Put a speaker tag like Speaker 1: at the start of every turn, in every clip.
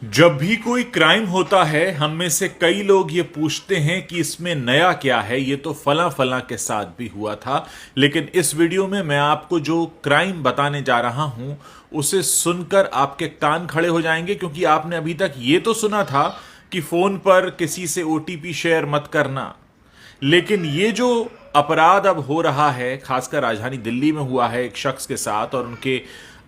Speaker 1: जब भी कोई क्राइम होता है हम में से कई लोग ये पूछते हैं कि इसमें नया क्या है। ये तो फला फला के साथ भी हुआ था। लेकिन इस वीडियो में मैं आपको जो क्राइम बताने जा रहा हूं उसे सुनकर आपके कान खड़े हो जाएंगे, क्योंकि आपने अभी तक ये तो सुना था कि फोन पर किसी से ओटीपी शेयर मत करना। लेकिन ये जो अपराध अब हो रहा है, खासकर राजधानी दिल्ली में हुआ है एक शख्स के साथ, और उनके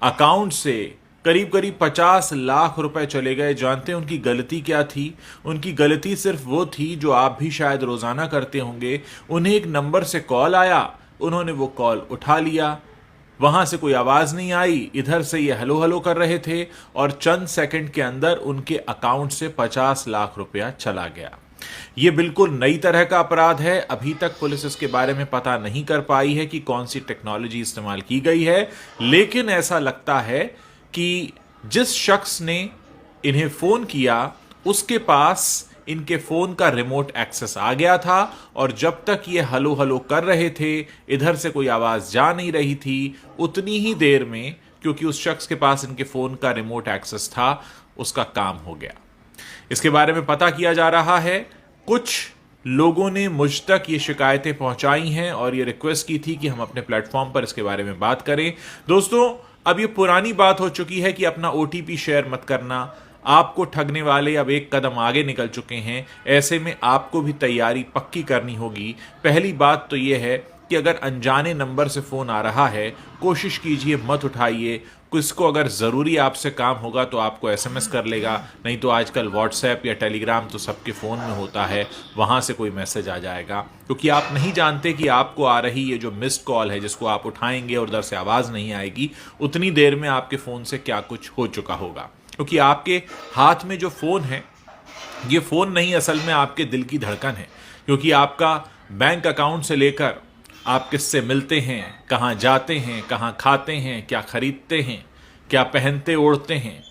Speaker 1: अकाउंट से करीब करीब 50 लाख रुपए चले गए। जानते हैं उनकी गलती क्या थी? उनकी गलती सिर्फ वो थी जो आप भी शायद रोजाना करते होंगे। उन्हें एक नंबर से कॉल आया, उन्होंने वो कॉल उठा लिया। वहां से कोई आवाज नहीं आई, इधर से ये हेलो हेलो कर रहे थे, और चंद सेकंड के अंदर उनके अकाउंट से 50 लाख रुपया चला गया। ये बिल्कुल नई तरह का अपराध है। अभी तक पुलिस इसके बारे में पता नहीं कर पाई है कि कौन सी टेक्नोलॉजी इस्तेमाल की गई है, लेकिन ऐसा लगता है कि जिस शख्स ने इन्हें फोन किया उसके पास इनके फोन का रिमोट एक्सेस आ गया था, और जब तक ये हलो हलो कर रहे थे, इधर से कोई आवाज जा नहीं रही थी, उतनी ही देर में, क्योंकि उस शख्स के पास इनके फोन का रिमोट एक्सेस था, उसका काम हो गया। इसके बारे में पता किया जा रहा है। कुछ लोगों ने मुझ तक ये शिकायतें पहुंचाई हैं और ये रिक्वेस्ट की थी कि हम अपने प्लेटफॉर्म पर इसके बारे में बात करें। दोस्तों, अब ये पुरानी बात हो चुकी है कि अपना ओटीपी शेयर मत करना। आपको ठगने वाले अब एक कदम आगे निकल चुके हैं। ऐसे में आपको भी तैयारी पक्की करनी होगी। पहली बात तो यह है कि अगर अनजाने नंबर से फोन आ रहा है, कोशिश कीजिए मत उठाइए। किसको अगर ज़रूरी आपसे काम होगा तो आपको एसएमएस कर लेगा, नहीं तो आजकल व्हाट्सएप या टेलीग्राम तो सबके फ़ोन में होता है, वहाँ से कोई मैसेज आ जाएगा। क्योंकि आप नहीं जानते कि आपको आ रही ये जो मिस्ड कॉल है, जिसको आप उठाएंगे और उधर से आवाज़ नहीं आएगी, उतनी देर में आपके फ़ोन से क्या कुछ हो चुका होगा। क्योंकि आपके हाथ में जो फ़ोन है, ये फ़ोन नहीं, असल में आपके दिल की धड़कन है। क्योंकि आपका बैंक अकाउंट से लेकर आप किससे मिलते हैं, कहाँ जाते हैं, कहाँ खाते हैं, क्या खरीदते हैं, क्या पहनते ओढ़ते हैं,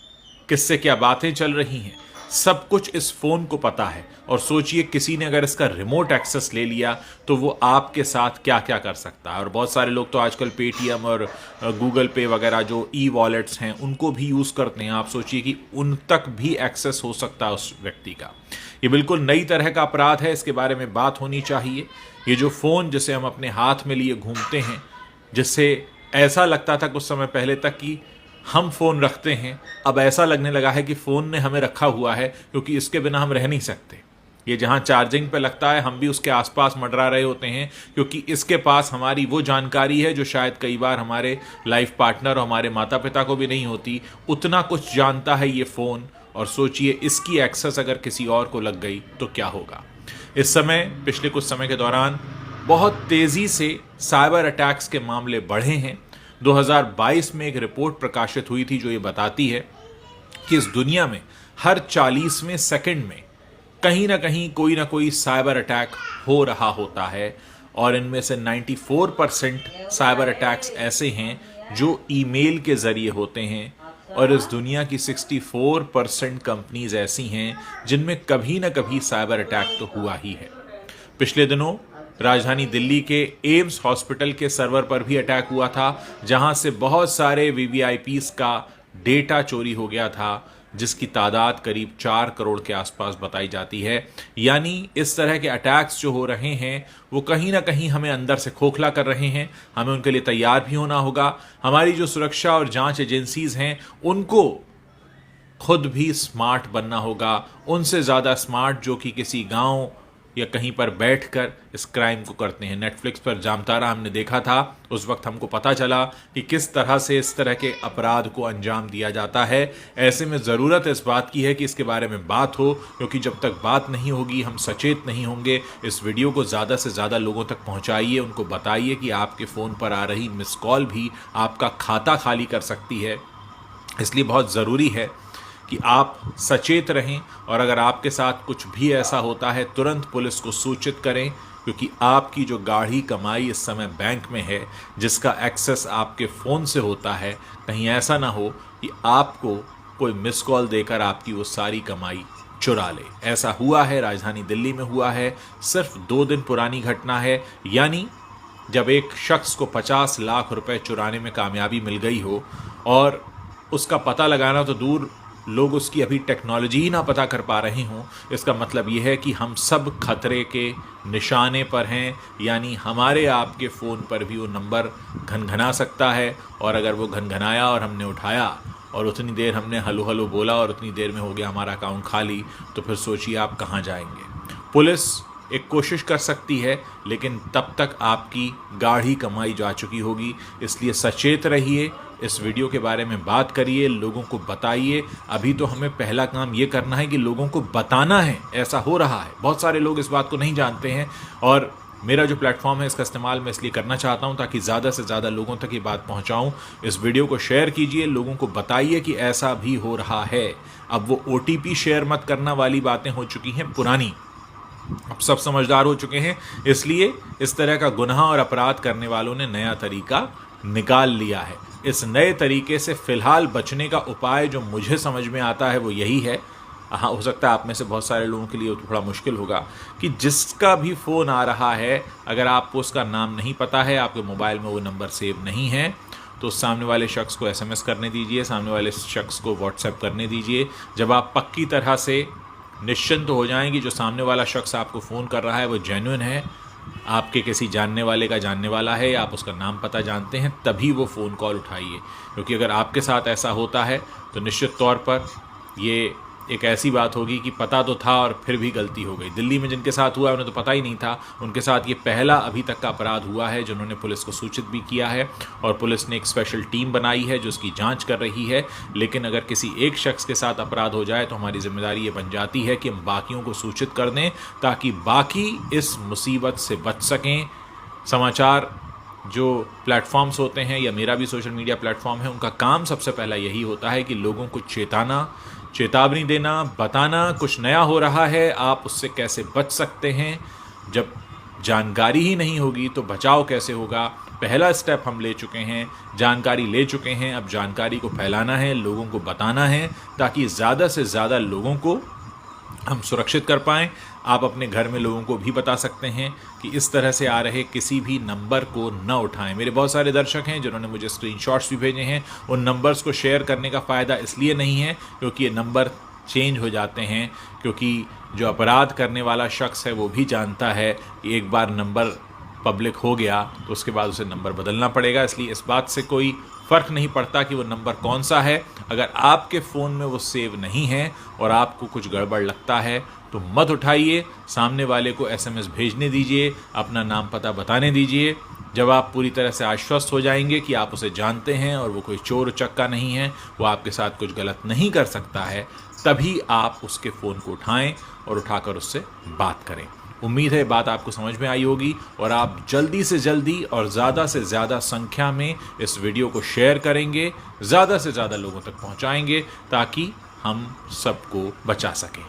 Speaker 1: किससे क्या बातें चल रही हैं, सब कुछ इस फोन को पता है। और सोचिए किसी ने अगर इसका रिमोट एक्सेस ले लिया तो वो आपके साथ क्या क्या कर सकता है। और बहुत सारे लोग तो आजकल पेटीएम और गूगल पे वगैरह जो ई वॉलेट्स हैं उनको भी यूज़ करते हैं। आप सोचिए कि उन तक भी एक्सेस हो सकता है उस व्यक्ति का। ये बिल्कुल नई तरह का अपराध है, इसके बारे में बात होनी चाहिए। ये जो फ़ोन जिसे हम अपने हाथ में लिए घूमते हैं, जिससे ऐसा लगता था कुछ समय पहले तक कि हम फ़ोन रखते हैं, अब ऐसा लगने लगा है कि फ़ोन ने हमें रखा हुआ है, क्योंकि इसके बिना हम रह नहीं सकते। ये जहाँ चार्जिंग पे लगता है, हम भी उसके आसपास मंडरा रहे होते हैं, क्योंकि इसके पास हमारी वो जानकारी है जो शायद कई बार हमारे लाइफ पार्टनर और हमारे माता पिता को भी नहीं होती। उतना कुछ जानता है ये फ़ोन। और सोचिए इसकी एक्सेस अगर किसी और को लग गई तो क्या होगा। इस समय, पिछले कुछ समय के दौरान बहुत तेज़ी से साइबर अटैक्स के मामले बढ़े हैं। 2022 में एक रिपोर्ट प्रकाशित हुई थी जो ये बताती है कि इस दुनिया में हर 40वें सेकंड में कहीं ना कोई साइबर अटैक हो रहा होता है। और इनमें से 94% साइबर अटैक्स ऐसे हैं जो ईमेल के ज़रिए होते हैं, और इस दुनिया की 64% कंपनीज ऐसी हैं जिनमें कभी ना कभी साइबर अटैक तो हुआ ही है। पिछले दिनों राजधानी दिल्ली के एम्स हॉस्पिटल के सर्वर पर भी अटैक हुआ था, जहां से बहुत सारे वीवीआईपीज का डेटा चोरी हो गया था, जिसकी तादाद करीब 4 करोड़ के आसपास बताई जाती है। यानी इस तरह के अटैक्स जो हो रहे हैं वो कहीं ना कहीं हमें अंदर से खोखला कर रहे हैं। हमें उनके लिए तैयार भी होना होगा। हमारी जो सुरक्षा और जांच एजेंसीज हैं उनको खुद भी स्मार्ट बनना होगा, उनसे ज़्यादा स्मार्ट जो कि किसी गांव या कहीं पर बैठकर इस क्राइम को करते हैं। नेटफ्लिक्स पर जामतारा हमने देखा था, उस वक्त हमको पता चला कि किस तरह से इस तरह के अपराध को अंजाम दिया जाता है। ऐसे में ज़रूरत इस बात की है कि इसके बारे में बात हो, क्योंकि जब तक बात नहीं होगी, हम सचेत नहीं होंगे। इस वीडियो को ज़्यादा से ज़्यादा लोगों तक पहुँचाइए, उनको बताइए कि आपके फ़ोन पर आ रही मिस कॉल भी आपका खाता खाली कर सकती है। इसलिए बहुत ज़रूरी है कि आप सचेत रहें, और अगर आपके साथ कुछ भी ऐसा होता है तुरंत पुलिस को सूचित करें, क्योंकि आपकी जो गाढ़ी कमाई इस समय बैंक में है, जिसका एक्सेस आपके फ़ोन से होता है, कहीं ऐसा ना हो कि आपको कोई मिस कॉल देकर आपकी वो सारी कमाई चुरा ले। ऐसा हुआ है, राजधानी दिल्ली में हुआ है। सिर्फ 2 दिन पुरानी घटना है। यानी जब एक शख्स को 50 लाख रुपए चुराने में कामयाबी मिल गई हो, और उसका पता लगाना तो दूर लोग उसकी अभी टेक्नोलॉजी ही ना पता कर पा रहे हों, इसका मतलब ये है कि हम सब खतरे के निशाने पर हैं। यानी हमारे आपके फ़ोन पर भी वो नंबर घनघना सकता है, और अगर वो घनघनाया और हमने उठाया और उतनी देर हमने हलो हलो बोला और उतनी देर में हो गया हमारा अकाउंट खाली, तो फिर सोचिए आप कहाँ जाएंगे। पुलिस एक कोशिश कर सकती है, लेकिन तब तक आपकी गाढ़ी कमाई जा चुकी होगी। इसलिए सचेत रहिए, इस वीडियो के बारे में बात करिए, लोगों को बताइए। अभी तो हमें पहला काम ये करना है कि लोगों को बताना है ऐसा हो रहा है। बहुत सारे लोग इस बात को नहीं जानते हैं, और मेरा जो प्लेटफॉर्म है इसका इस्तेमाल मैं इसलिए करना चाहता हूं ताकि ज़्यादा से ज़्यादा लोगों तक ये बात पहुंचाऊं। इस वीडियो को शेयर कीजिए, लोगों को बताइए कि ऐसा भी हो रहा है। अब वो OTP शेयर मत करना वाली बातें हो चुकी हैं पुरानी, अब सब समझदार हो चुके हैं। इसलिए इस तरह का गुनाह और अपराध करने वालों ने नया तरीका निकाल लिया है। इस नए तरीके से फ़िलहाल बचने का उपाय जो मुझे समझ में आता है वो यही है। हाँ, हो सकता है आप में से बहुत सारे लोगों के लिए थोड़ा मुश्किल होगा कि जिसका भी फ़ोन आ रहा है, अगर आपको उसका नाम नहीं पता है, आपके मोबाइल में वो नंबर सेव नहीं है, तो सामने वाले शख्स को SMS करने दीजिए, सामने वाले शख्स को WhatsApp करने दीजिए। जब आप पक्की तरह से निश्चिंत हो जाएंगी जो सामने वाला शख्स आपको फ़ोन कर रहा है वो जेन्युइन है, आपके किसी जानने वाले का जानने वाला है, आप उसका नाम पता जानते हैं, तभी वो फ़ोन कॉल उठाइए। क्योंकि अगर आपके साथ ऐसा होता है तो निश्चित तौर पर ये एक ऐसी बात होगी कि पता तो था और फिर भी गलती हो गई। दिल्ली में जिनके साथ हुआ उन्हें तो पता ही नहीं था, उनके साथ ये पहला अभी तक का अपराध हुआ है जिन्होंने पुलिस को सूचित भी किया है, और पुलिस ने एक स्पेशल टीम बनाई है जो उसकी जांच कर रही है। लेकिन अगर किसी एक शख्स के साथ अपराध हो जाए तो हमारी जिम्मेदारी ये बन जाती है कि हम बाकियों को सूचित कर दें ताकि बाकी इस मुसीबत से बच सकें। समाचार जो प्लेटफॉर्म्स होते हैं या मेरा भी सोशल मीडिया प्लेटफॉर्म है, उनका काम सबसे पहला यही होता है कि लोगों को चेतावनी देना, बताना कुछ नया हो रहा है, आप उससे कैसे बच सकते हैं। जब जानकारी ही नहीं होगी तो बचाव कैसे होगा। पहला स्टेप हम ले चुके हैं, जानकारी ले चुके हैं, अब जानकारी को फैलाना है, लोगों को बताना है ताकि ज़्यादा से ज़्यादा लोगों को हम सुरक्षित कर पाएँ। आप अपने घर में लोगों को भी बता सकते हैं कि इस तरह से आ रहे किसी भी नंबर को न उठाएं। मेरे बहुत सारे दर्शक हैं जिन्होंने मुझे स्क्रीनशॉट्स भी भेजे हैं। उन नंबर्स को शेयर करने का फ़ायदा इसलिए नहीं है क्योंकि ये नंबर चेंज हो जाते हैं, क्योंकि जो अपराध करने वाला शख्स है वो भी जानता है कि एक बार नंबर पब्लिक हो गया तो उसके बाद उसे नंबर बदलना पड़ेगा। इसलिए इस बात से कोई फ़र्क नहीं पड़ता कि वो नंबर कौन सा है। अगर आपके फ़ोन में वो सेव नहीं है और आपको कुछ गड़बड़ लगता है तो मत उठाइए, सामने वाले को SMS भेजने दीजिए, अपना नाम पता बताने दीजिए। जब आप पूरी तरह से आश्वस्त हो जाएंगे कि आप उसे जानते हैं और वो कोई चोर उचक्का नहीं है, वो आपके साथ कुछ गलत नहीं कर सकता है, तभी आप उसके फ़ोन को उठाएं और उठाकर उससे बात करें। उम्मीद है बात आपको समझ में आई होगी और आप जल्दी से जल्दी और ज़्यादा से ज़्यादा संख्या में इस वीडियो को शेयर करेंगे, ज़्यादा से ज़्यादा लोगों तक पहुंचाएंगे ताकि हम सबको बचा सकें।